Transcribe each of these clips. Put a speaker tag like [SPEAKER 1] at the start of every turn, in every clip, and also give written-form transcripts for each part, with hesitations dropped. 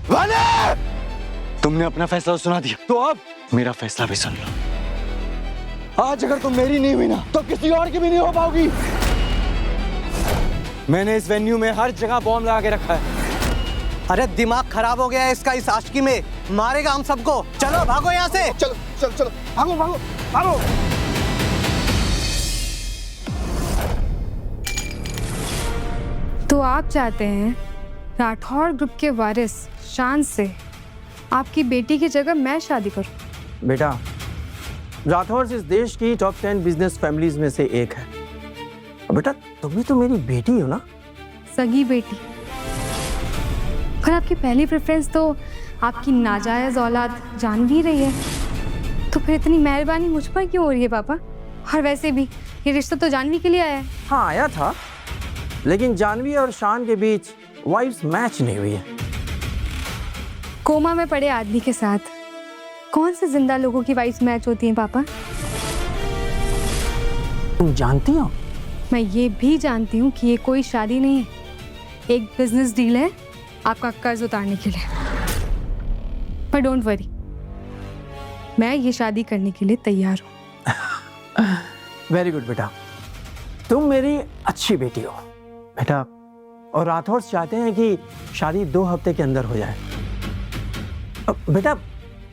[SPEAKER 1] तुमने अपना फैसला सुना दिया, तो अब मेरा फैसला भी सुन लो। आज अगर तुम मेरी नहीं हुई ना, तो किसी और की भी नहीं हो पाओगी। मैंने इस वेन्यू में हर जगह बॉम्ब लगा के रखा है।
[SPEAKER 2] अरे दिमाग खराब हो गया है इसका, इस आशिकी में मारेगा हम सबको। चलो भागो यहाँ से।
[SPEAKER 3] चलो चलो चलो, भागो भागो भागो।
[SPEAKER 4] तो आप चाहते हैं राठौर ग्रुप के वारिस शान से आपकी बेटी की जगह मैं शादी करूं?
[SPEAKER 5] बेटा, राठौर इस देश की टॉप 10 बिजनेस फैमिलीज में से एक है। और बेटा, तुम भी तो मेरी बेटी हो ना।
[SPEAKER 4] सगी बेटी। पर आपकी पहली प्रेफरेंस तो आपकी नाजायज औलाद जानवी रही है, तो फिर इतनी मेहरबानी मुझ पर क्यों हो रही है पापा? और वैसे भी ये रिश्ता तो जानवी के लिए आया है।
[SPEAKER 5] हाँ आया था, लेकिन जानवी और शान के बीच वाइब्स मैच नहीं हुई है।
[SPEAKER 4] कोमा में पड़े आदमी के साथ कौन से जिंदा लोगों की वाइब्स मैच होती हैं पापा?
[SPEAKER 5] तुम जानती हो?
[SPEAKER 4] मैं ये भी जानती हूँ कि ये कोई शादी नहीं है, एक बिजनेस डील है आपका कर्ज उतारने के लिए। पर डोंट वरी, मैं ये शादी करने के लिए तैयार हूँ।
[SPEAKER 5] वेरी गुड बेटा, तुम मेरी अच्छी बेटी हो बेटा। और राठौर चाहते हैं कि शादी 2 हफ्ते के अंदर हो जाए। बेटा,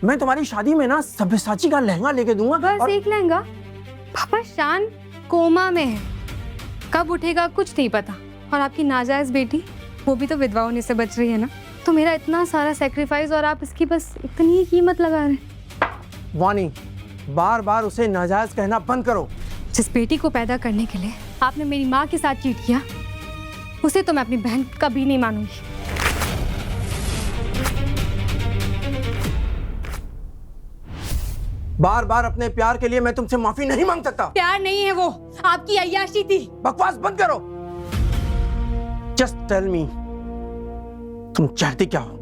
[SPEAKER 5] मैं तुम्हारी शादी में ना सब्यसाची का लहंगा लेके दूंगा।
[SPEAKER 4] बस एक लहंगा? पापा शान कोमा में है, कब उठेगा कुछ नहीं पता। और आपकी नाजायज बेटी, वो भी तो विधवा होने से बच रही है ना। तो मेरा इतना सारा सेक्रीफाइस और आप इसकी बस इतनी ही कीमत लगा रहे हैं।
[SPEAKER 5] वानी, बार बार उसे नाजायज कहना बंद करो।
[SPEAKER 4] जिस बेटी को पैदा करने के लिए आपने मेरी माँ के साथ चीट किया, उसे तो मैं अपनी बहन कभी नहीं मानूंगी।
[SPEAKER 5] बार बार अपने प्यार के लिए मैं तुमसे माफी नहीं मांग सकता।
[SPEAKER 4] प्यार नहीं है वो, आपकी अय्याशी थी।
[SPEAKER 5] बकवास बंद करो। जस्ट टेल मी, तुम चाहती क्या हो?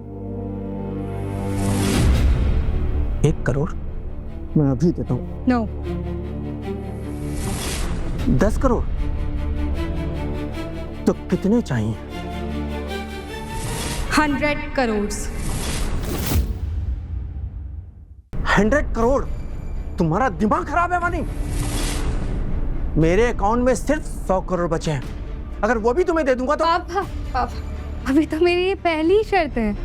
[SPEAKER 5] 1 करोड़ मैं अभी देता हूं।
[SPEAKER 4] नो।
[SPEAKER 5] 10 करोड़ तो कितने चाहिए?
[SPEAKER 4] 100 करोड़।
[SPEAKER 5] 100 करोड़? तुम्हारा दिमाग खराब है वानी? मेरे अकाउंट में सिर्फ 100 करोड़ बचे हैं। अगर वो भी तुम्हें दे दूंगा तो।
[SPEAKER 4] पापा, अभी तो मेरी ये पहली शर्त है।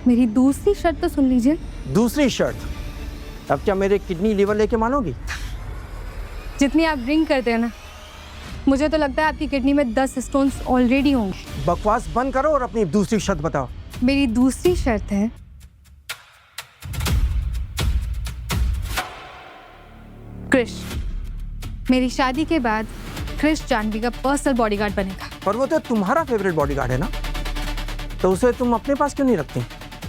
[SPEAKER 4] मेरी दूसरी शर्त तो सुन लीजिए।
[SPEAKER 5] दूसरी शर्त? अब क्या मेरे किडनी लीवर लेके मानोगी?
[SPEAKER 4] जितनी आप ड्रिंक करते हैं ना, मुझे तो लगता है आपकी किडनी में 10 स्टोन्स ऑलरेडी होंगे।
[SPEAKER 5] बकवास बंद करो और अपनी दूसरी शर्त बताओ।
[SPEAKER 4] मेरी दूसरी शर्त है क्रिश। मेरी शादी के बाद क्रिश जानवी का पर्सनल बॉडीगार्ड बनेगा।
[SPEAKER 5] पर वो तो तुम्हारा फेवरेट बॉडीगार्ड है ना, तो उसे तुम अपने पास क्यों नहीं रखती?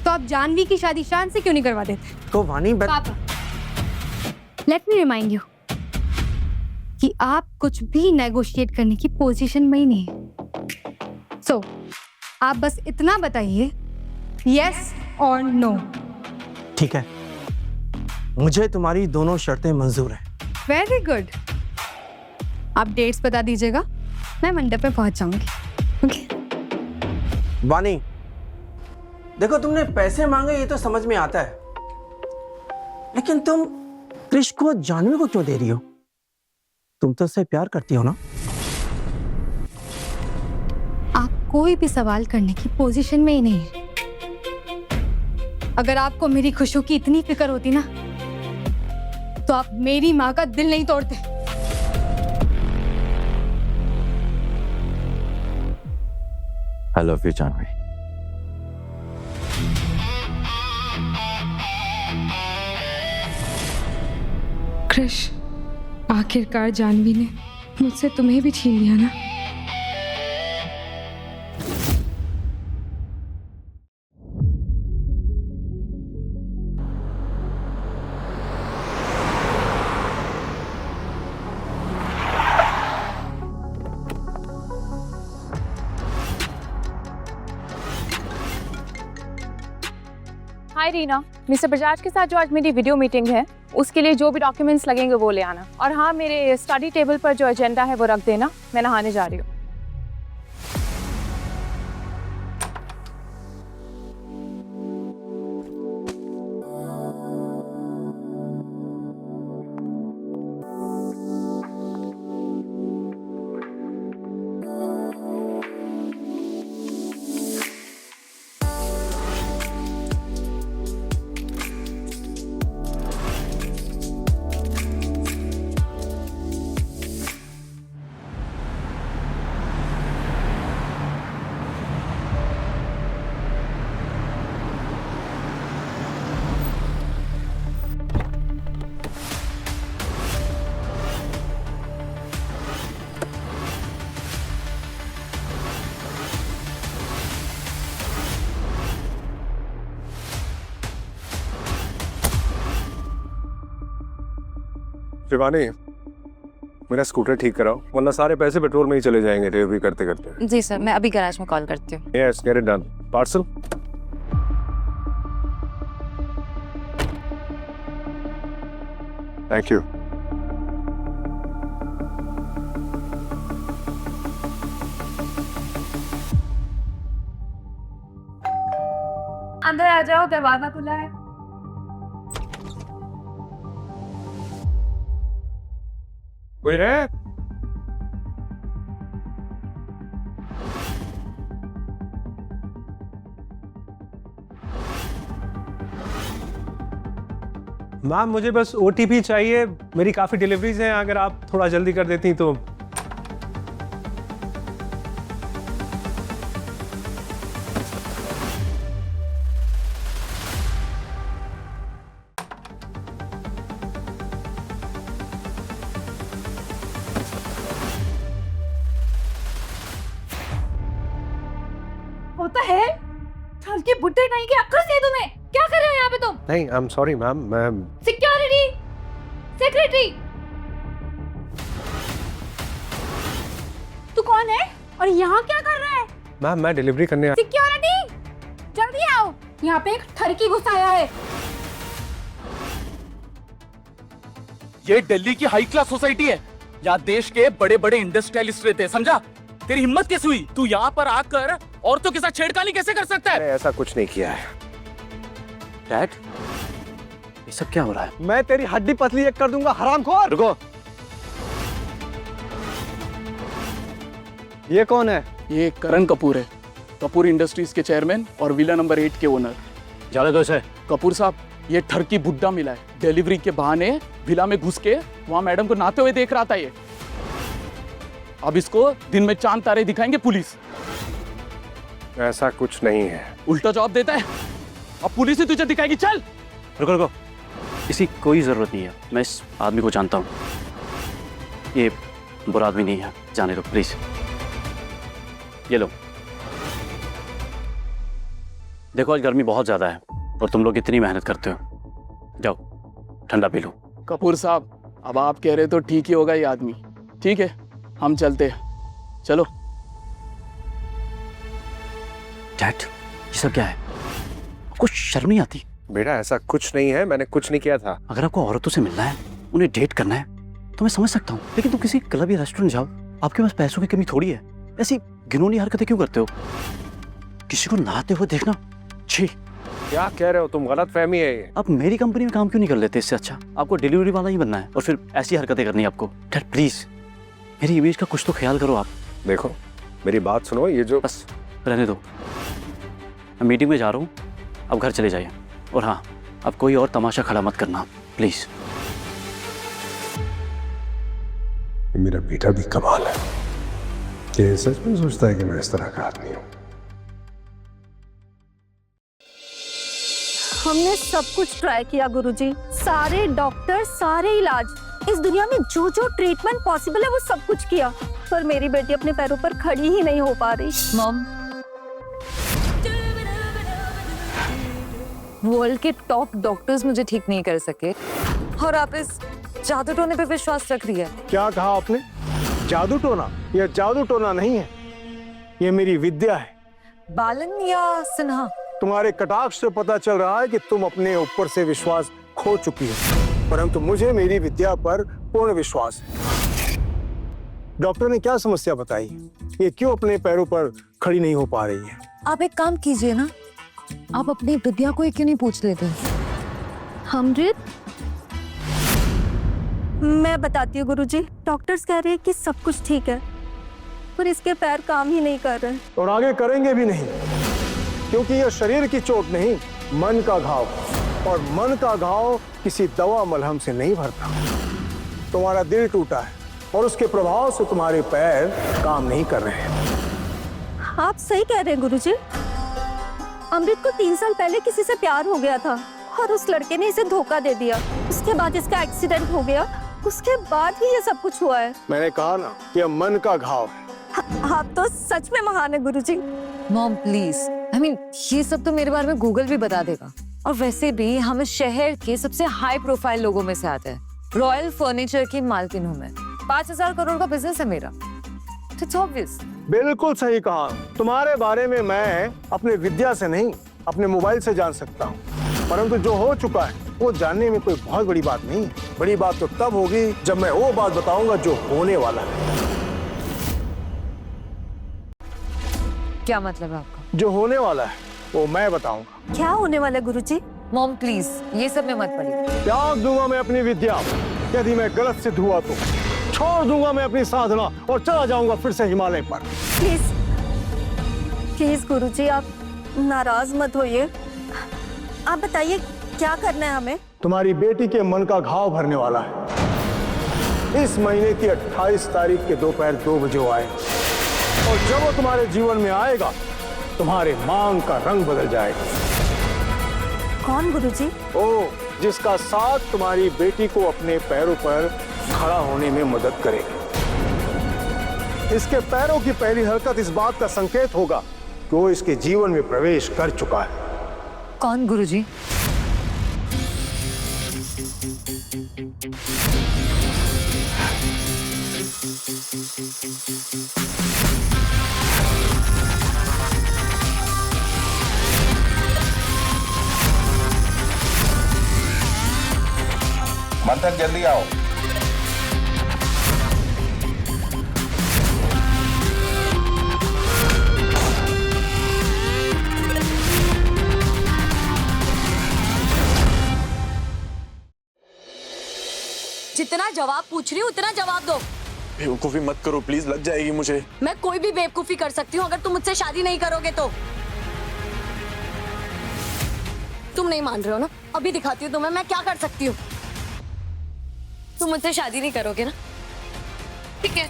[SPEAKER 4] तो आप जानवी की शादी शान से क्यों नहीं करवा देते?
[SPEAKER 5] तो वानी,
[SPEAKER 4] पापा, लेट मी रिमाइंड यू कि आप कुछ भी नेगोशिएट करने की पोजीशन में ही नहीं है। सो आप बस इतना बताइए, यस और नो।
[SPEAKER 5] ठीक है, मुझे तुम्हारी दोनों शर्तें मंजूर हैं।
[SPEAKER 4] Very good. आप डेट्स बता दीजिएगा, मैं मंडप में पहुंच जाऊंगी। ओके?
[SPEAKER 5] वानी, देखो तुमने पैसे मांगे ये तो समझ में आता है, लेकिन तुम क्रिश को जानवी को क्यों दे रही हो? तुम तो उससे प्यार करती हो ना?
[SPEAKER 4] आप कोई भी सवाल करने की पोजीशन में ही नहीं है। अगर आपको मेरी खुशियों की इतनी फिक्र होती ना, तो आप मेरी माँ का दिल नहीं तोड़ते।
[SPEAKER 1] I love you, Janvi.
[SPEAKER 4] Krrish, आखिरकार जानवी ने मुझसे तुम्हें भी छीन लिया ना।
[SPEAKER 6] हाय रीना, मिस्टर बजाज के साथ जो आज मेरी वीडियो मीटिंग है, उसके लिए जो भी डॉक्यूमेंट्स लगेंगे वो ले आना। और हाँ, मेरे स्टडी टेबल पर जो एजेंडा है वो रख देना, मैं नहाने जा रही हूँ।
[SPEAKER 3] शिवानी, मेरा स्कूटर ठीक कराओ, वरना सारे पैसे पेट्रोल में ही चले जाएंगे डिलीवरी करते करते।
[SPEAKER 7] जी सर, मैं अभी गैराज में कॉल करती हूँ।
[SPEAKER 3] Yes, get it done. Parcel. Thank you.
[SPEAKER 6] अंदर आ जाओ, दरवाजा खुला है।
[SPEAKER 3] कोई है?
[SPEAKER 8] मैम मुझे बस OTP चाहिए, मेरी काफ़ी डिलीवरीज हैं, अगर आप थोड़ा जल्दी कर देती तो।
[SPEAKER 6] होता है चल के बुड्ढे कहीं के अक्ल से तुम्हें क्या कर रहे हो यहाँ पे तुम?
[SPEAKER 3] नहीं, आई एम सॉरी मैम, मैं
[SPEAKER 6] सिक्योरिटी, सेक्रेटरी, तू कौन है और यहाँ क्या कर रहा है?
[SPEAKER 3] मैम मैं डिलीवरी करने आया।
[SPEAKER 6] सिक्योरिटी, जल्दी आओ, यहाँ पे एक ठरकी घुस आया है।
[SPEAKER 9] ये दिल्ली की हाई क्लास सोसाइटी है, यहाँ देश के बड़े बड़े इंडस्ट्रियलिस्ट रहते हैं, समझा? तेरी हिम्मत कैसे हुई? तू यहाँ पर आकर औरतों के साथ छेड़खानी कैसे कर सकता है?
[SPEAKER 3] मैंने ऐसा कुछ नहीं किया है।
[SPEAKER 1] डैड, ये सब क्या हो रहा है?
[SPEAKER 2] मैं तेरी हड्डी पतली एक कर दूंगा हरामखोर।
[SPEAKER 1] रुको,
[SPEAKER 2] ये कौन है?
[SPEAKER 9] ये करण कपूर है, कपूर इंडस्ट्रीज के चेयरमैन और विला नंबर 8 के ओनर।
[SPEAKER 1] ज्यादा दोस्त है।
[SPEAKER 9] कपूर साहब, ये ठरकी बुड्ढा मिला है, डिलीवरी के बहाने विला में घुस के वहाँ मैडम को नहाते हुए देख रहा था ये। अब इसको दिन में चांद तारे दिखाएंगे पुलिस।
[SPEAKER 3] ऐसा कुछ नहीं है।
[SPEAKER 9] उल्टा जवाब देता है, अब पुलिस ही तुझे दिखाएगी। चल।
[SPEAKER 1] रुको रुको, इसकी कोई जरूरत नहीं है, मैं इस आदमी को जानता हूँ, ये बुरा आदमी नहीं है, जाने दो प्लीज। ये लो, देखो आज गर्मी बहुत ज्यादा है और तुम लोग इतनी मेहनत करते हो, जाओ ठंडा पी लो।
[SPEAKER 9] कपूर साहब, अब आप कह रहे तो ठीक ही होगा ये आदमी। ठीक है, हम चलते हैं, चलो।
[SPEAKER 1] डैड, ये सब क्या है? कुछ शर्म नहीं आती?
[SPEAKER 3] बेटा ऐसा कुछ नहीं है, मैंने कुछ नहीं किया था।
[SPEAKER 1] अगर आपको औरतों से मिलना है, उन्हें डेट करना है, तो मैं समझ सकता हूँ, लेकिन तुम किसी क्लब या रेस्टोरेंट जाओ, आपके पास पैसों की कमी थोड़ी है। ऐसी घिनौनी हरकतें क्यों करते हो? किसी को नहाते हुए देखना, छी।
[SPEAKER 3] क्या कह रहे हो तुम? गलत फहमी है ये।
[SPEAKER 1] आप मेरी कंपनी में काम क्यों नहीं कर लेते? इससे अच्छा आपको डिलीवरी वाला ही बनना है और फिर ऐसी हरकतें करनी है आपको। डैड प्लीज, मेरी इमेज का कुछ तो ख्याल करो आप।
[SPEAKER 3] देखो मेरी बात सुनो, ये जो
[SPEAKER 1] बस रहने दो, मैं मीटिंग में जा रहा हूँ, अब घर चले जाइए। और हाँ, अब कोई और तमाशा खड़ा मत करना प्लीज।
[SPEAKER 3] मेरा बेटा भी कमाल है, ये सच में सोचता है कि मैं इस तरह का आदमी हूँ।
[SPEAKER 10] हमने सब कुछ ट्राई किया गुरुजी, सारे डॉक्टर, सारे इलाज, इस दुनिया में जो जो ट्रीटमेंट पॉसिबल है वो सब कुछ किया, पर मेरी बेटी अपने पैरों पर खड़ी ही नहीं हो पा रही।
[SPEAKER 7] मॉम, वर्ल्ड के टॉप डॉक्टर्स मुझे ठीक नहीं कर सके और आप इस जादू टोने पे विश्वास रख रही है।
[SPEAKER 3] क्या कहा आपने? जादू टोना? यह जादू टोना नहीं है, ये मेरी विद्या है।
[SPEAKER 7] बालन या सिन्हा?
[SPEAKER 3] तुम्हारे कटाक्ष से पता चल रहा है कि तुम अपने ऊपर से विश्वास खो चुकी हो, परंतु मुझे मेरी विद्या पर पूर्ण विश्वास है। डॉक्टर ने क्या समस्या बताई? ये क्यों अपने पैरों पर खड़ी नहीं हो पा रही है?
[SPEAKER 7] आप एक काम कीजिए ना, आप अपनी विद्या को क्यों नहीं पूछ लेते?
[SPEAKER 10] अमृत, मैं बताती हूँ गुरुजी, डॉक्टर्स कह रहे हैं कि सब कुछ ठीक है, पर इसके पैर काम ही नहीं कर रहे
[SPEAKER 3] और आगे करेंगे भी नहीं, क्योंकि यह शरीर की चोट नहीं, मन का घाव, और मन का घाव किसी दवा मलहम से नहीं भरता। तुम्हारा दिल टूटा है और उसके प्रभाव से तुम्हारे पैर काम नहीं कर रहे हैं।
[SPEAKER 10] आप सही कह रहे हैं गुरुजी। अमृत को 3 साल पहले किसी से प्यार हो गया था और उस लड़के ने इसे धोखा दे दिया, उसके बाद इसका एक्सीडेंट हो गया, उसके बाद ही ये सब कुछ हुआ है।
[SPEAKER 3] मैंने कहा ना कि यह मन का घाव है।
[SPEAKER 10] आप तो सच में महान है गुरुजी।
[SPEAKER 7] मॉम प्लीज, आई मीन ये सब तो मेरे बारे में गूगल भी बता देगा, और वैसे भी हम इस शहर के सबसे हाई प्रोफाइल लोगों में से आते हैं, रॉयल फर्नीचर की मालकिन हूँ मैं। 5,000 करोड़ का बिजनेस है मेरा। It's obvious.
[SPEAKER 3] बिल्कुल सही कहा। तुम्हारे बारे में मैं अपने विद्या से नहीं, अपने मोबाइल से जान सकता हूँ, परंतु जो हो चुका है वो जानने में कोई बहुत बड़ी बात नहीं है। बड़ी बात तो तब होगी जब मैं वो बात बताऊंगा जो होने वाला है।
[SPEAKER 7] क्या मतलब है आपका?
[SPEAKER 3] जो होने वाला है वो मैं बताऊंगा।
[SPEAKER 10] क्या होने वाला है गुरुजी?
[SPEAKER 7] मॉम प्लीज ये सब में मत पड़िए।
[SPEAKER 3] त्याग दूंगा मैं अपनी विद्या, यदि मैं गलत सिद्ध हुआ तो छोड़ दूंगा मैं अपनी साधना और चला जाऊंगा फिर से हिमालय पर।
[SPEAKER 10] प्लीज प्लीज गुरुजी, आप नाराज मत होइए। आप बताइए क्या करना है हमें?
[SPEAKER 3] तुम्हारी बेटी के मन का घाव भरने वाला है। इस महीने की 28 तारीख के दोपहर 2 बजे वो आए, और जब वो तुम्हारे जीवन में आएगा तुम्हारे मांग का रंग बदल जाएगा।
[SPEAKER 10] कौन गुरुजी?
[SPEAKER 3] ओ, जिसका साथ तुम्हारी बेटी को अपने पैरों पर खड़ा होने में मदद करेगा। इसके पैरों की पहली हरकत इस बात का संकेत होगा कि वो इसके जीवन में प्रवेश कर चुका है।
[SPEAKER 7] कौन गुरुजी?
[SPEAKER 11] मंथन जल्दी आओ।
[SPEAKER 12] जितना जवाब पूछ रही हूँ उतना जवाब दो।
[SPEAKER 11] बेवकूफी मत करो प्लीज, लग जाएगी मुझे।
[SPEAKER 12] मैं कोई भी बेवकूफी कर सकती हूँ अगर तुम मुझसे शादी नहीं करोगे तो। तुम नहीं मान रहे हो ना? अभी दिखाती हूँ तुम्हें मैं क्या कर सकती हूँ। तुम मुझसे शादी नहीं करोगे ना? ठीक है,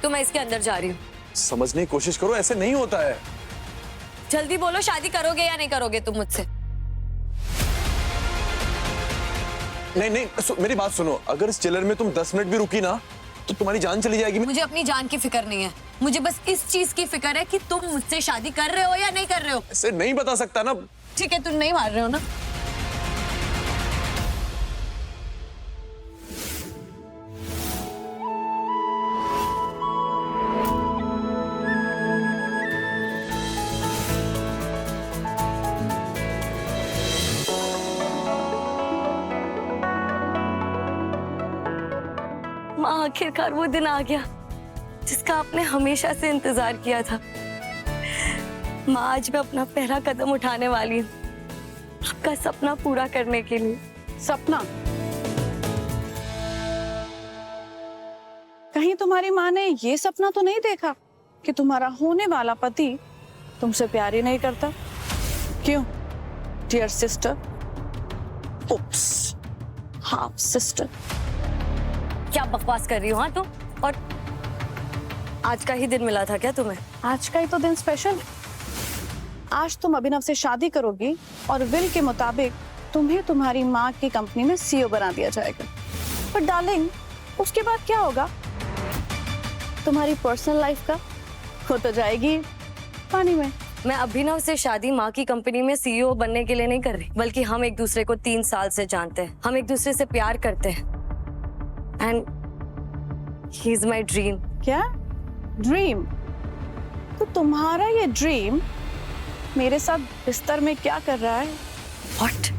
[SPEAKER 12] तो मैं इसके अंदर जा रही हूँ।
[SPEAKER 11] समझने की कोशिश करो, ऐसे नहीं होता है।
[SPEAKER 12] जल्दी बोलो, शादी करोगे या नहीं करोगे तुम मुझसे?
[SPEAKER 11] नहीं नहीं, मेरी बात सुनो। अगर इस चिलर में तुम 10 मिनट भी रुकी ना तो तुम्हारी जान चली जाएगी।
[SPEAKER 12] मुझे अपनी जान की फिक्र नहीं है, मुझे बस इस चीज की फिक्र है कि तुम मुझसे शादी कर रहे हो या नहीं कर रहे हो।
[SPEAKER 11] ऐसे नहीं बता सकता ना।
[SPEAKER 12] ठीक है, तुम नहीं मार रहे हो ना? माँ, आखिरकार वो दिन आ गया जिसका आपने हमेशा से इंतजार किया था। माँ, आज मैं अपना पहला कदम उठाने वाली हूँ आपका सपना पूरा करने के लिए।
[SPEAKER 13] सपना? कहीं तुम्हारी माँ ने ये सपना तो नहीं देखा कि तुम्हारा होने वाला पति तुमसे प्यार ही नहीं करता? क्यों डियर सिस्टर? उप्स, हाफ सिस्टर।
[SPEAKER 12] क्या बकवास कर रही हो? हाँ तुम, और आज का ही दिन मिला था क्या तुम्हें?
[SPEAKER 13] आज का ही तो दिन स्पेशल है। आज तुम अभिनव से शादी करोगी और विल के मुताबिक तुम्हें तुम्हारी माँ की कंपनी में सीईओ बना दिया जाएगा। पर डार्लिंग, उसके बाद क्या होगा? तुम्हारी पर्सनल लाइफ का हो तो जाएगी पानी में।
[SPEAKER 12] मैं अभिनव से शादी माँ की कंपनी में सीईओ बनने के लिए नहीं कर रही, बल्कि हम एक दूसरे को 3 साल से जानते हैं, हम एक दूसरे से प्यार करते हैं। And he is my dream.
[SPEAKER 13] क्या ड्रीम? तो तुम्हारा ये ड्रीम मेरे साथ बिस्तर में क्या कर रहा है?
[SPEAKER 12] व्हाट?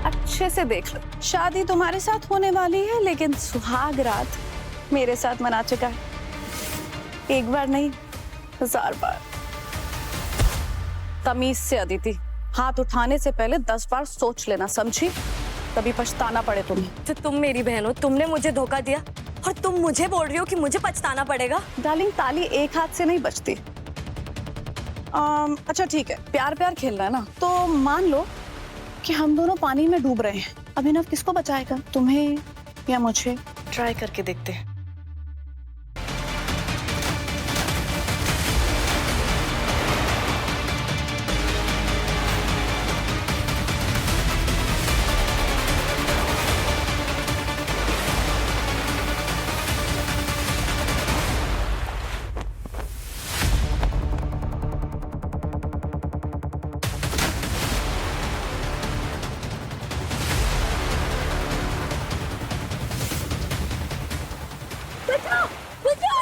[SPEAKER 13] अच्छे से देख लो, शादी तुम्हारे साथ होने वाली है, लेकिन सुहाग रात मेरे साथ मना चुका है। एक बार नहीं, 1000 बार। तमीज से अदिति, हाथ उठाने से पहले 10 बार सोच लेना, समझी? तभी पछताना पड़े तुम्हें।
[SPEAKER 12] तो तुम मेरी बहन हो, तुमने मुझे धोखा दिया और तुम मुझे बोल रही हो कि मुझे पछताना पड़ेगा?
[SPEAKER 13] डार्लिंग, ताली एक हाथ से नहीं बजती। अच्छा ठीक है, प्यार प्यार खेलना है ना, तो मान लो कि हम दोनों पानी में डूब रहे हैं। अभिनव किसको बचाएगा, तुम्हें या मुझे? ट्राई करके देखते हैं।
[SPEAKER 10] बचाओ बचाओ।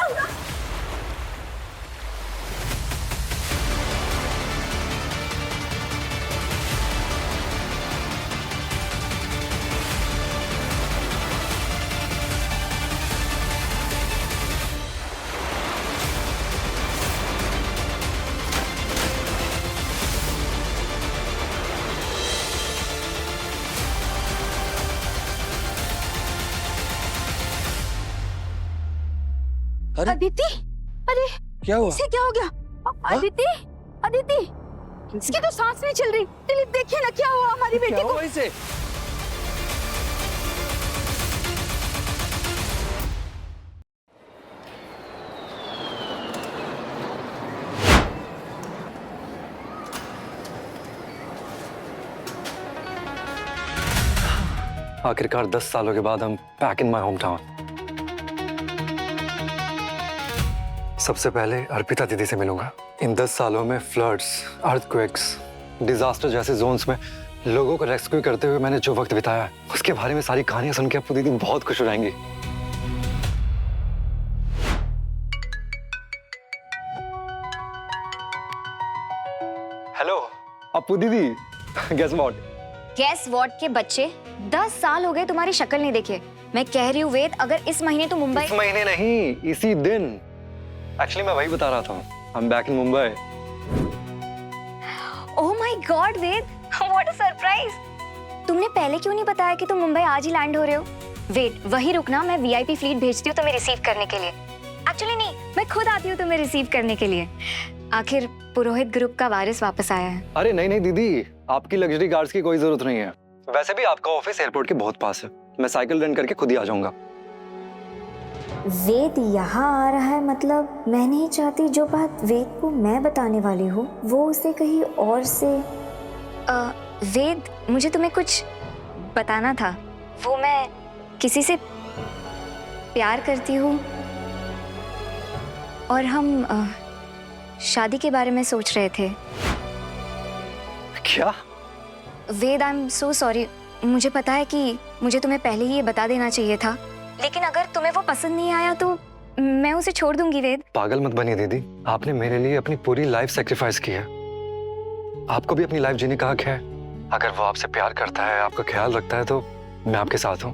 [SPEAKER 10] अदिति, अरे
[SPEAKER 11] क्या हुआ?
[SPEAKER 10] इसे क्या हो गया? अदिति, अदिति, इसकी तो सांस नहीं चल रही। दिलीप देखिए ना क्या हुआ हमारी बेटी को।
[SPEAKER 11] इसे?
[SPEAKER 14] आखिरकार 10 सालों के बाद हम back in my home town. सबसे पहले अर्पिता दीदी से मिलूंगा। इन 10 सालों में फ्लड्स, अर्थक्वेक्स, डिजास्टर जैसे जोन्स में लोगों को रेस्क्यू करते हुए मैंने जो वक्त बिताया, उसके बारे में सारी कहानियां सुन के अपू दीदी बहुत खुश हो जाएंगी। हेलो अपू दीदी, गेस व्हाट?
[SPEAKER 15] गेस व्हाट के बच्चे, 10 साल हो गए तुम्हारी शक्ल नहीं देखे। मैं कह रही हूँ वेद, अगर इस महीने तो मुंबई।
[SPEAKER 14] इस महीने नहीं, इसी दिन। एक्चुअली मैं वही बता रहा था, I am back in Mumbai.
[SPEAKER 15] Oh my God Ved, what a surprise. तुमने पहले क्यों नहीं बताया कि तुम मुंबई आज ही लैंड हो रहे हो? वेट, वही रुकना, मैं वीआईपी फ्लीट भेजती हूँ तुम्हें रिसीव करने के लिए। एक्चुअली नहीं, मैं खुद आती हूँ तुम्हें रिसीव करने के लिए। आखिर पुरोहित ग्रुप का वारिस वापस आया है।
[SPEAKER 14] अरे नहीं नहीं दीदी, आपकी लग्जरी कार्स की कोई जरूरत नहीं है। वैसे भी आपका ऑफिस एयरपोर्ट के बहुत पास है, मैं साइकिल रेंट करके खुद ही आ जाऊंगा।
[SPEAKER 15] वेद यहाँ आ रहा है, मतलब मैं नहीं चाहती जो बात वेद को मैं बताने वाली हूँ वो उसे कहीं और से। वेद, मुझे तुम्हें कुछ बताना था। वो मैं किसी से प्यार करती हूँ और हम शादी के बारे में सोच रहे थे।
[SPEAKER 14] क्या?
[SPEAKER 15] वेद, आई एम सो सॉरी। मुझे पता है कि मुझे तुम्हें पहले ही ये बता देना चाहिए था, लेकिन अगर तुम्हें वो पसंद नहीं आया तो मैं उसे छोड़ दूंगी। वेद,
[SPEAKER 14] पागल मत बनिए दीदी, आपने मेरे लिए अपनी पूरी लाइफ सैक्रिफाइस की है। आपको भी अपनी लाइफ जीने का हक है। अगर वो आपसे प्यार करता है, आपका ख्याल रखता है, तो मैं आपके साथ हूँ।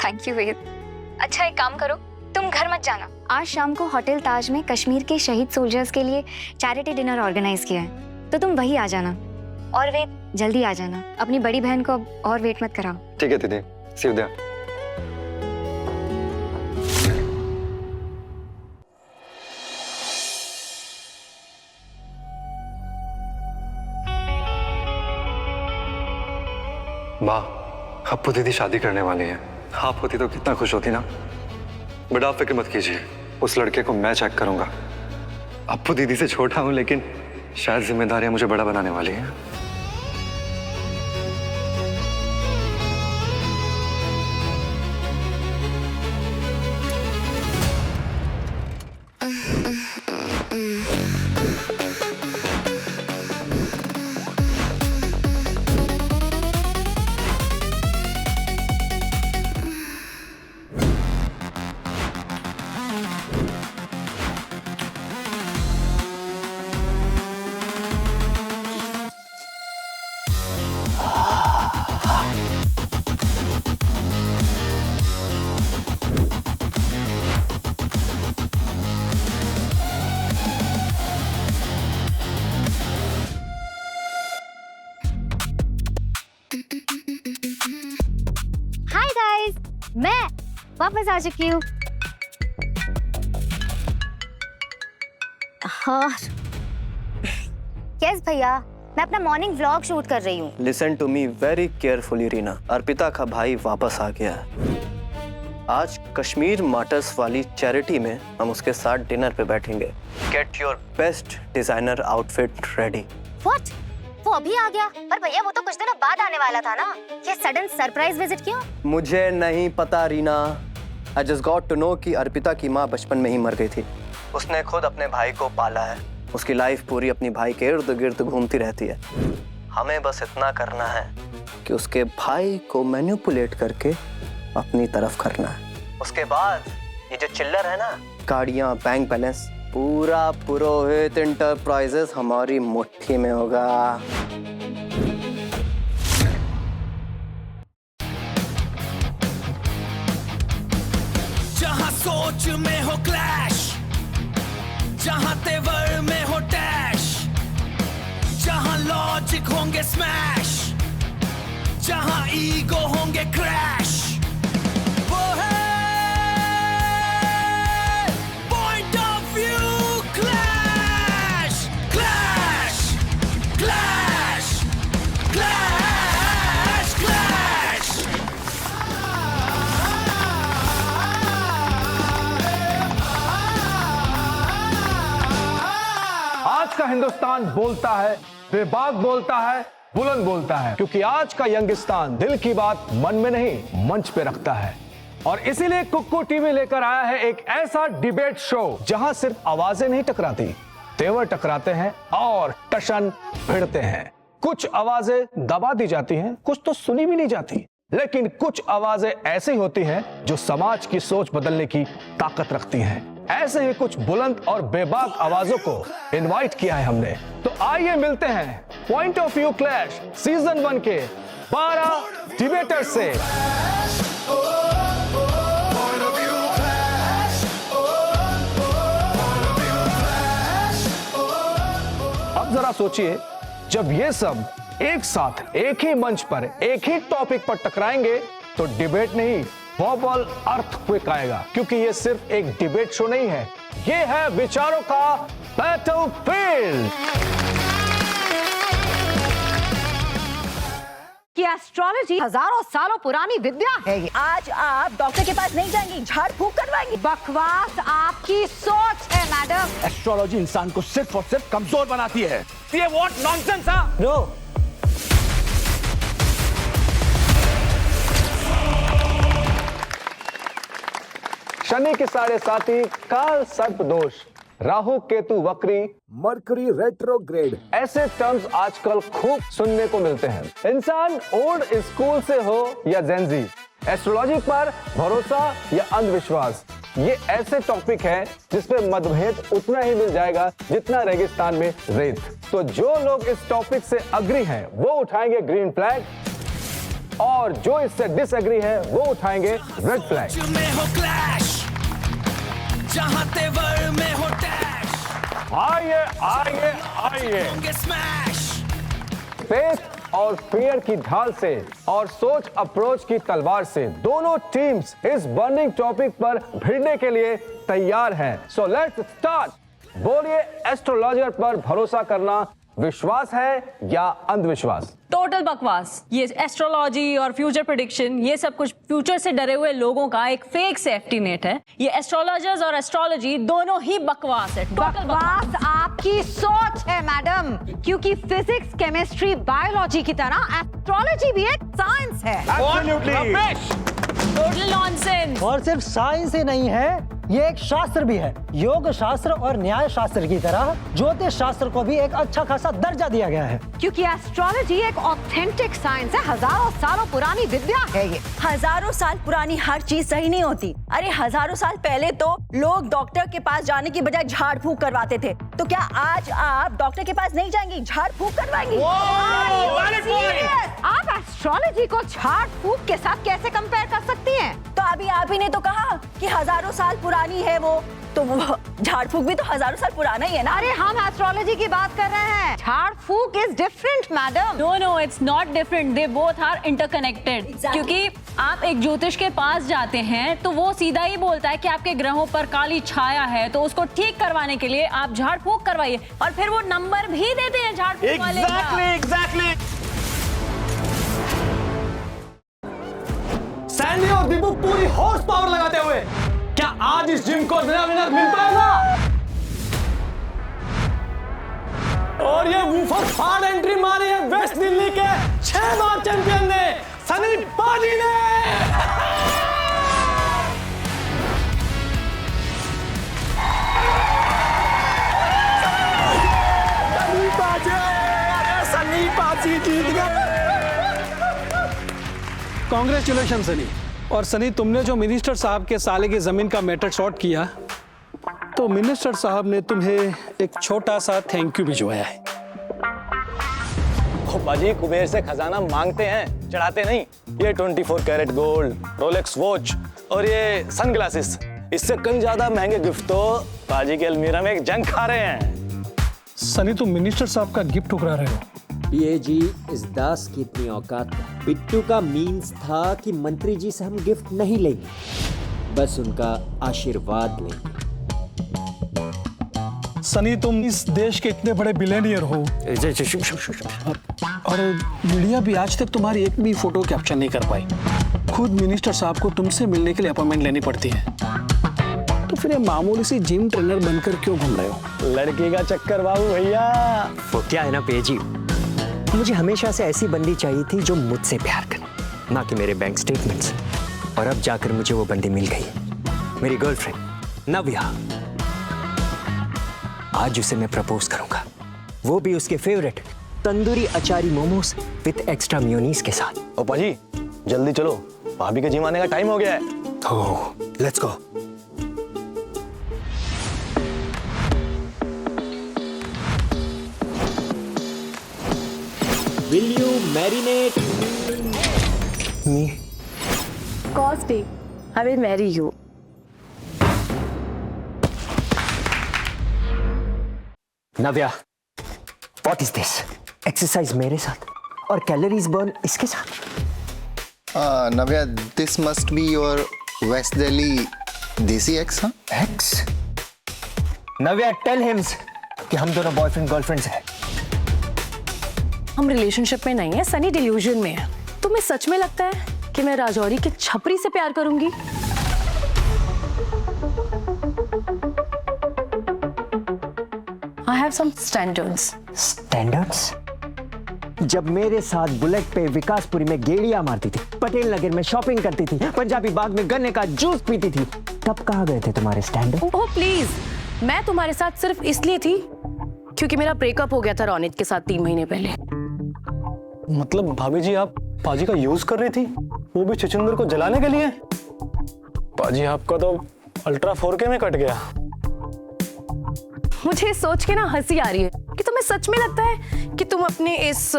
[SPEAKER 15] थैंक यू वेद। अच्छा एक काम करो, तुम घर मत जाना। आज शाम को होटल ताज में कश्मीर के शहीद सोल्जर्स के लिए चैरिटी डिनर ऑर्गेनाइज किया है, तो तुम वही आ जाना। और वेद, जल्दी आ जाना, अपनी बड़ी बहन को अब और वेट मत कराओ।
[SPEAKER 14] ठीक है दीदी, सी यू देयर। माँ, अप्पू दीदी शादी करने वाली है। आप होती तो कितना खुश होती ना। बट आप फिक्र मत कीजिए, उस लड़के को मैं चेक करूंगा। अप्पू दीदी से छोटा हूं, लेकिन शायद जिम्मेदारियां मुझे बड़ा बनाने वाली हैं।
[SPEAKER 15] मैं वापस आ चुकी हूँ। हाँ यस भैया, मैं अपना मॉर्निंग व्लॉग शूट कर रही हूँ।
[SPEAKER 2] Listen to me very carefully Reena, Arpita का भाई वापस आ गया है। आज कश्मीर मार्टर्स वाली चैरिटी में हम उसके साथ डिनर पे बैठेंगे। Get your best designer outfit ready.
[SPEAKER 15] What? वो अभी आ गया? पर भैया वो तो कुछ दिनों बाद आने वाला था ना, ये सडन सरप्राइज विजिट क्यों?
[SPEAKER 2] मुझे नहीं पता Reena. I just got to know कि अर्पिता की माँ बचपन में ही मर गई थी। उसने खुद अपने भाई को पाला है, उसकी लाइफ पूरी अपनी भाई के इर्द गिर्द घूमती रहती है। हमें बस इतना करना है कि उसके भाई को मैनिपुलेट करके अपनी तरफ करना है। उसके बाद ये जो चिल्लर है ना, गाड़ियां, बैंक बैलेंस, पूरा पुरोहित इंटरप्राइजेस हमारी मुट्ठी में होगा।
[SPEAKER 16] जहां सोच में हो क्लैश, जहां तेवर में हो डैश, जहां लॉजिक होंगे स्मैश, जहां ईगो होंगे क्रैश, वो है point of view clash. Clash clash clash clash.
[SPEAKER 17] आज का हिंदुस्तान बोलता है, बेबाक बोलता है, बुलंद बोलता है, क्योंकि आज का यंगिस्तान दिल की बात मन में नहीं मंच पे रखता है। और इसीलिए कुक्कू टीवी लेकर आया है एक ऐसा डिबेट शो जहां सिर्फ आवाजें नहीं टकराती, तेवर टकराते हैं और टशन भिड़ते हैं। कुछ आवाजें दबा दी जाती हैं, कुछ तो सुनी भी नहीं जाती, लेकिन कुछ आवाजें ऐसी होती हैं जो समाज की सोच बदलने की ताकत रखती हैं। ऐसे ही कुछ बुलंद और बेबाक आवाजों को इनवाइट किया है हमने। तो आइए मिलते हैं point of view clash season 1 के 12 डिबेटर्स से। अब जरा सोचिए, जब ये सब एक साथ एक ही मंच पर एक ही टॉपिक पर टकराएंगे तो डिबेट नहीं, वर्बल अर्थक्वेक आएगा, क्योंकि ये सिर्फ एक डिबेट शो नहीं है, ये है विचारों का बैटलफील्ड।
[SPEAKER 18] कि एस्ट्रोलॉजी हजारों सालों पुरानी विद्या है। आज आप डॉक्टर के पास नहीं जाएंगी, झाड़ फूक करवाएंगी। बकवास आपकी सोच है मैडम।
[SPEAKER 9] एस्ट्रोलॉजी इंसान को सिर्फ और सिर्फ कमजोर बनाती है। ये व्हाट नॉनसेंस है।
[SPEAKER 5] नो,
[SPEAKER 17] शनि के साढ़े साथी, काल सर्प दोष, राहु केतु वक्री, मरकरी रेट्रोग्रेड, ऐसे टर्म्स आजकल खूब सुनने को मिलते हैं। इंसान ओल्ड स्कूल से हो या जेनजी, एस्ट्रोलॉजी पर भरोसा या अंधविश्वास, ये ऐसे टॉपिक है जिसपे मतभेद उतना ही मिल जाएगा जितना रेगिस्तान में रेत। तो जो लोग इस टॉपिक से अग्री हैं वो उठाएंगे ग्रीन फ्लैग, और जो इससे डिसएग्री है वो उठाएंगे रेड फ्लैग।
[SPEAKER 16] जहां तेवर में हो डैश,
[SPEAKER 17] आइए आइए आइए, फेथ और फियर की ढाल से और सोच अप्रोच की तलवार से दोनों टीम्स इस बर्निंग टॉपिक पर भिड़ने के लिए तैयार हैं। So let's start. बोलिए, एस्ट्रोलॉजर पर भरोसा करना विश्वास है या अंधविश्वास?
[SPEAKER 19] टोटल बकवास। ये एस्ट्रोलॉजी और फ्यूचर प्रेडिक्शन, ये सब कुछ फ्यूचर से डरे हुए लोगों का एक फेक सेफ्टी नेट है। ये एस्ट्रोलॉजर्स और एस्ट्रोलॉजी दोनों ही बकवास है। टोटल
[SPEAKER 18] बकवास आपकी सोच है मैडम, क्योंकि फिजिक्स, केमिस्ट्री, बायोलॉजी की तरह एस्ट्रोलॉजी भी एक साइंस है।
[SPEAKER 19] Total nonsense.
[SPEAKER 5] और सिर्फ साइंस ही नहीं है, ये एक शास्त्र भी है। योग शास्त्र और न्याय शास्त्र की तरह ज्योतिष शास्त्र को भी एक अच्छा खासा दर्जा दिया गया है,
[SPEAKER 18] क्योंकि एस्ट्रोलॉजी एक ऑथेंटिक साइंस है। हजारों सालों पुरानी विद्या है ये।
[SPEAKER 10] हजारों साल पुरानी हर चीज सही नहीं होती। अरे हजारों साल पहले तो लोग डॉक्टर के पास जाने की बजाय झाड़ फूक करवाते थे। तो क्या आज आप डॉक्टर के पास नहीं जाएंगी, झाड़ फूक करवाएंगी?
[SPEAKER 18] आप एस्ट्रोलॉजी को झाड़ फूक के साथ कैसे कंपेयर कर सकती हैं?
[SPEAKER 10] तो अभी आप ही ने तो कहा कि हजारों साल पुरानी है वो, तो वो झाड़ फूक भी तो हजारों साल पुराना ही है ना।
[SPEAKER 18] अरे हम एस्ट्रोलॉजी की बात कर रहे हैं, झाड़ फूक is different madam.
[SPEAKER 19] No no, it's not different, they both are interconnected. क्योंकि आप एक ज्योतिष के पास जाते हैं तो वो सीधा ही बोलता है कि आपके ग्रहों पर काली छाया है, तो उसको ठीक करवाने के लिए आप झाड़ फूक करवाइए, और फिर वो नंबर भी देते हैं झाड़ फूक वाले का।
[SPEAKER 16] एग्जैक्टली।
[SPEAKER 20] सैंडी और दीपू पूरी हॉर्स पावर लगाते हुए क्या आज इस जिम को नया विनर मिल पाएगा? और ये वूफर फाड़ एंट्री मारी है वेस्ट दिल्ली के 6 बार चैंपियन ने, सनी पाजी ने।
[SPEAKER 3] सनी पाजी जीत गए।
[SPEAKER 1] कांग्रेचुलेशन सनी,
[SPEAKER 20] और सनी, तुमने जो मिनिस्टर साहब के साले की जमीन का मैटर शॉर्ट किया, तो मिनिस्टर साहब ने तुम्हें एक छोटा सा थैंक यू भिजवाया है।
[SPEAKER 17] बाजी कुबेर से खजाना मांगते हैं, चढ़ाते नहीं। ये 24 कैरेट गोल्ड, रोलेक्स वॉच और ये सनग्लासेस, इससे कहीं ज्यादा महंगे गिफ्ट तो बाजी के अलमीरा में एक जंग खा रहे हैं।
[SPEAKER 20] सनी, तुम मिनिस्टर साहब का गिफ्ट ठुकरा रहे हो।
[SPEAKER 21] ये जी इस दास की इतनी औकात था। बिट्टू का मीन्स था कि मंत्री जी से हम गिफ्ट नहीं लेंगे, बस उनका आशीर्वाद लेंगे।
[SPEAKER 20] सनी, तुम इस देश के इतने बड़े बिलियनियर हो और मीडिया भी आज तक तुम्हारी एक भी फोटो कैप्चर नहीं कर पाई। खुद मिनिस्टर साहब को तुमसे मिलने के लिए अपॉइंटमेंट लेनी पड़ती है, तो फिर ये मामूली सी जिम ट्रेनर बनकर क्यों घूम रहे हो?
[SPEAKER 17] लड़की का चक्कर बाबू भैया।
[SPEAKER 21] वो क्या है ना पेजी, मुझे हमेशा से ऐसी बंदी चाहिए थी जो मुझसे प्यार करे, ना कि मेरे बैंक स्टेटमेंट्स। और अब जाकर मुझे वो बंदी मिल गई, मेरी गर्लफ्रेंड नव्या। आज उसे मैं प्रपोज करूंगा, वो भी उसके favourite tandoori achari momos with extra mayonnaise के साथ।
[SPEAKER 17] ओ पाजी, जल्दी चलो, भाभी के जिम आने का टाइम हो गया है।
[SPEAKER 21] Oh, let's go. Will you marinate me?
[SPEAKER 12] Of course, babe. I will marry you.
[SPEAKER 21] Navya, what is this? Exercise मेरे साथ और कैलोरीज बर्न इसके साथ।
[SPEAKER 2] Navya, this must be your west Delhi desi ex. हाँ,
[SPEAKER 21] एक्स? नव्या, टेल हिम कि हम दोनों बॉयफ्रेंड गर्लफ्रेंड्स हैं।
[SPEAKER 12] हम रिलेशनशिप में नहीं है, सनी डिल्यूजन में है। तुम्हें सच में लगता है कि मैं राजौरी के छपरी से प्यार करूंगी? I have some standards.
[SPEAKER 21] Standards? जब मेरे साथ बुलेट पे विकासपुरी में गेड़ियां मारती थी, पटेल नगर में शॉपिंग करती थी, पंजाबी बाग में गन्ने का जूस पीती थी, तब कहाँ गए थे तुम्हारे स्टैंडर्ड?
[SPEAKER 12] ओह प्लीज, मैं तुम्हारे साथ सिर्फ इसलिए थी क्योंकि मेरा ब्रेकअप हो गया था रोनित के साथ 3 महीने पहले।
[SPEAKER 17] मतलब भाभी जी, आप पाजी का यूज कर रही थी, वो भी छछूंदर को जलाने के लिए? पाजी, आपका तो अल्ट्रा 4K में कट गया।
[SPEAKER 12] मुझे सोच के ना हंसी आ रही है कि तुम्हें सच में लगता है कि तुम अपने इस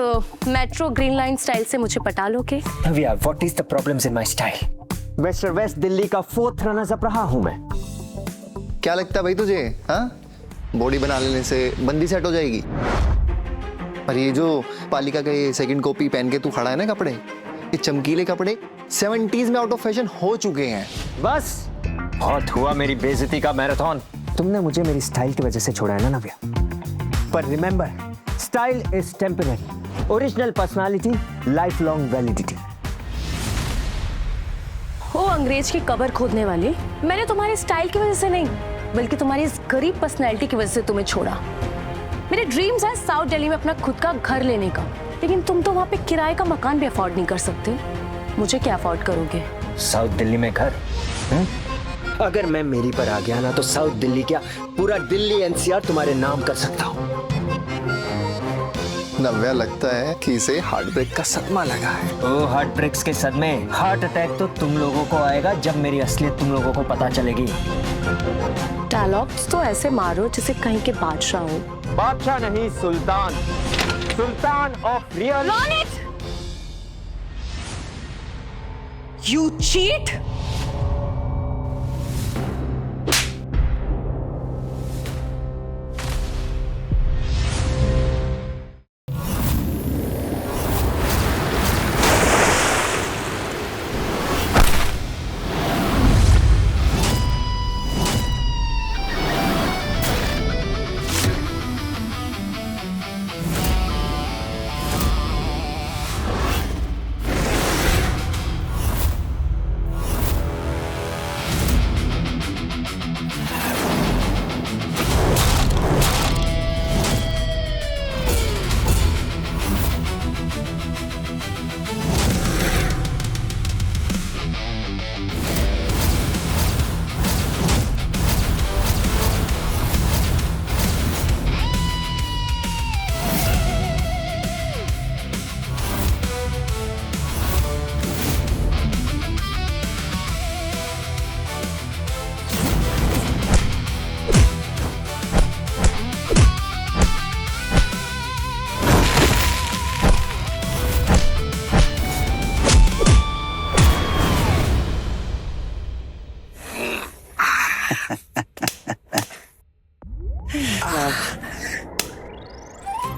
[SPEAKER 12] मेट्रो ग्रीन लाइन स्टाइल से मुझे पटा लोगे?
[SPEAKER 21] Navya, what is the problems in my style? West Delhi का 4th रनर अप रहा हूं मैं।
[SPEAKER 2] क्या लगता है भाई तुझे? हाँ, बॉडी बना लेने से बंदी सेट हो जाएगी? और ये जो पालिका का ये सेकंड कॉपी पहन के तू खड़ा है ना, कपड़े, ये चमकीले कपड़े 70s में आउट ऑफ फैशन हो चुके हैं।
[SPEAKER 21] बस बहुत हुआ मेरी बेइज्जती का मैराथन। तुमने मुझे मेरी स्टाइल की वजह से छोड़ा है ना नव्या, पर remember, style is temporary, original personality life long validity.
[SPEAKER 12] ओ अंग्रेज की कबर खोदने वाले, मैंने तुम्हारी स्टाइल की वजह से नहीं बल्कि तुम्हारी इस गरीब पर्सनैलिटी की वजह से तुम्हें छोड़ा। मेरे ड्रीम्स हैं साउथ दिल्ली में अपना खुद का घर लेने का, लेकिन तुम तो वहाँ पे किराए का मकान भी अफोर्ड नहीं कर सकते। मुझे क्या अफोर्ड करोगे?
[SPEAKER 21] साउथ दिल्ली में घर? अगर मैं मेरी पर आ गया ना, तो साउथ दिल्ली क्या, पूरा दिल्ली NCR तुम्हारे नाम कर सकता हूँ।
[SPEAKER 2] नव्या, लगता है कि इसे हार्ट ब्रेक का सदमा लगा है।
[SPEAKER 21] ओ, हार्ट ब्रेक्स के सदमे, हार्ट अटैक तो तुम लोगों को आएगा जब मेरी असलियत तुम लोगों को पता चलेगी।
[SPEAKER 12] डायलॉग्स तो ऐसे मारो जैसे कहीं के बादशाह हो।
[SPEAKER 21] बादशाह नहीं, सुल्तान, सुल्तान ऑफ रियल।
[SPEAKER 12] You cheat!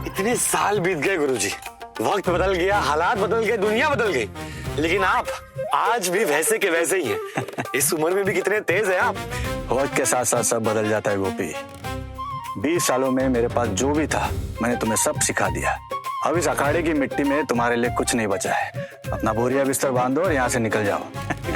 [SPEAKER 14] इतने साल बीत गए गुरुजी, वक्त बदल गया, हालात बदल गए, दुनिया बदल गई, लेकिन आप आज भी वैसे के वैसे ही हैं। इस उम्र में भी कितने तेज हैं आप। वक्त के साथ साथ सब बदल जाता है गोपी। 20 सालों में मेरे पास जो भी था मैंने तुम्हें सब सिखा दिया। अब इस अखाड़े की मिट्टी में तुम्हारे लिए कुछ नहीं बचा है। अपना बोरिया बिस्तर बांधो और यहाँ से निकल जाओ।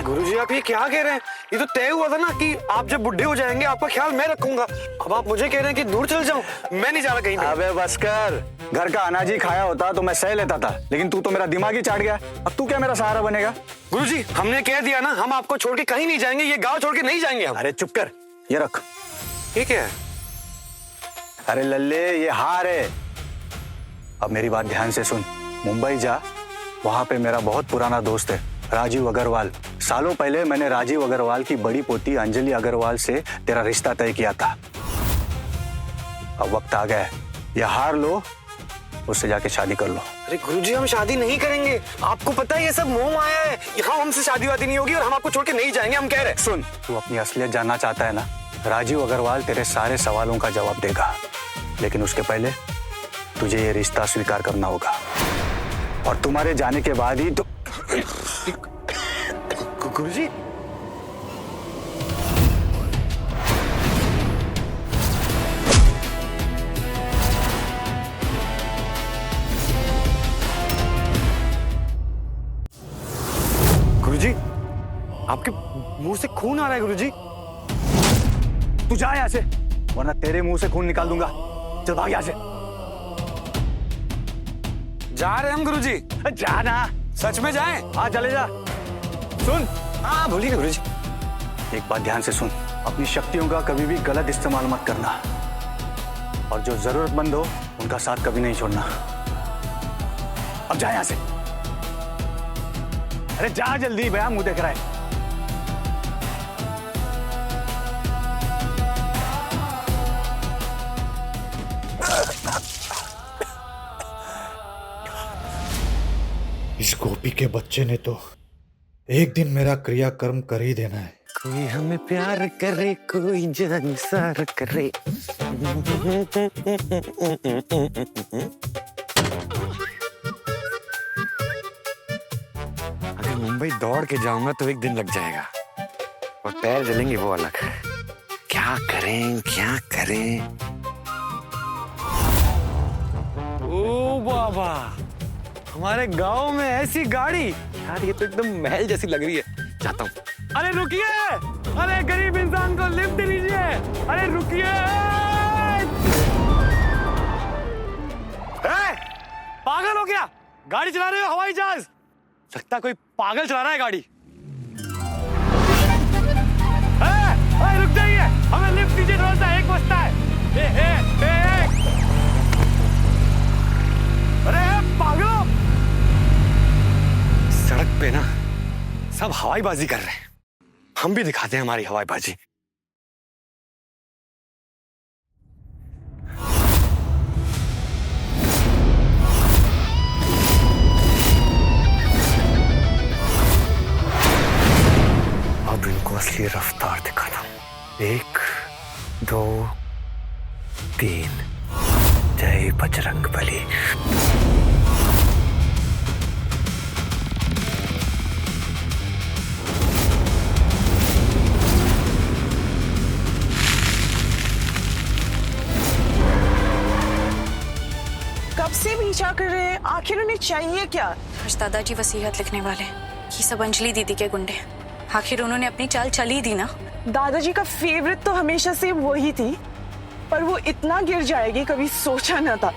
[SPEAKER 11] गुरुजी आप ये क्या कह रहे हैं? ये तो तय हुआ था ना कि आप जब बुढ़े हो जाएंगे आपका ख्याल मैं रखूंगा। अब आप मुझे कह रहे हैं कि दूर चल जाऊं। मैं नहीं जा रहा कहीं पे।
[SPEAKER 14] अबे बस कर, घर का अनाज ही खाया होता तो मैं सह लेता था, लेकिन तू तो मेरा दिमाग ही चाट गया। अब तू क्या मेरा सहारा बनेगा?
[SPEAKER 11] गुरुजी हमने कह दिया ना, हम आपको छोड़ के कहीं नहीं जाएंगे, ये गाँव छोड़ के नहीं जाएंगे हम।
[SPEAKER 14] अरे चुप कर, ये रख।
[SPEAKER 11] ये क्या है?
[SPEAKER 14] अरे लल्ले, ये हार है। अब मेरी बात ध्यान से सुन, मुंबई जा, वहां पे मेरा बहुत पुराना दोस्त है राजीव अग्रवाल। सालों पहले मैंने राजीव अग्रवाल की बड़ी पोती अंजलि अग्रवाल से तेरा रिश्ता तय किया था। अब वक्त आ गया है, ये हार लो, उससे जाके शादी कर लो।
[SPEAKER 11] अरे गुरुजी हम शादी नहीं करेंगे, आपको पता है ये सब मोह माया है। यहाँ हमसे शादी वादी नहीं होगी और हम आपको छोड़ के नहीं जाएंगे, हम कह रहे हैं।
[SPEAKER 14] सुन, तू अपनी असलियत जानना चाहता है ना? राजीव अग्रवाल तेरे सारे सवालों का जवाब देगा, लेकिन उसके पहले तुझे ये रिश्ता स्वीकार करना होगा, और तुम्हारे जाने के बाद ही तो।
[SPEAKER 11] गुरुजी गुरुजी आपके मुंह से खून आ रहा है। गुरुजी
[SPEAKER 14] तू जा यहाँ से, वरना तेरे मुंह से खून निकाल दूंगा। चल भाग यहाँ से।
[SPEAKER 11] जा रहे हम गुरुजी।
[SPEAKER 14] जाना,
[SPEAKER 11] सच में जाएं?
[SPEAKER 14] हाँ चले जा। सुन,
[SPEAKER 11] हाँ बोलिए गुरुजी।
[SPEAKER 14] एक बात ध्यान से सुन, अपनी शक्तियों का कभी भी गलत इस्तेमाल मत करना, और जो जरूरतमंद हो उनका साथ कभी नहीं छोड़ना। अब जा यहाँ से। अरे जा जल्दी, भैया मुंह देख रहा है।
[SPEAKER 4] इस गोपी के बच्चे ने तो एक दिन मेरा क्रियाकर्म कर ही देना है।
[SPEAKER 21] कोई हमें प्यार करे, कोई जान सार करे। अगर मुंबई दौड़ के जाऊंगा तो एक दिन लग जाएगा, और पैर जलेंगे वो अलग। क्या करें क्या करें? ओ बाबा, हमारे गांव में ऐसी गाड़ी यार, ये तो एकदम महल जैसी लग रही है। जाता हूँ।
[SPEAKER 16] अरे रुकिए, अरे गरीब इंसान को लिफ्ट दीजिए। अरे रुकिए,
[SPEAKER 11] पागल हो गया? गाड़ी चला रहे हो हवाई जहाज? लगता कोई पागल चला रहा है गाड़ी।
[SPEAKER 16] रुक जाइए, हमें लिफ्ट दीजिए, थोड़ा सा एक बजता है।
[SPEAKER 11] अरे पागलों,
[SPEAKER 21] सड़क पे ना सब हवाईबाजी कर रहे हैं, हम भी दिखाते हैं हमारी हवाईबाजी। अब इनको असली रफ्तार दिखाता हूं। 1 2 3, जय बजरंग बली।
[SPEAKER 22] कब से पीछा कर रहे हैं, आखिर उन्हें चाहिए क्या?
[SPEAKER 13] आज दादाजी वसीयत लिखने वाले, ये सब अंजलि दीदी के गुंडे। आखिर उन्होंने अपनी चाल चली दी ना।
[SPEAKER 22] दादाजी का फेवरेट तो हमेशा से वही थी, पर वो इतना गिर जाएगी कभी सोचा न था।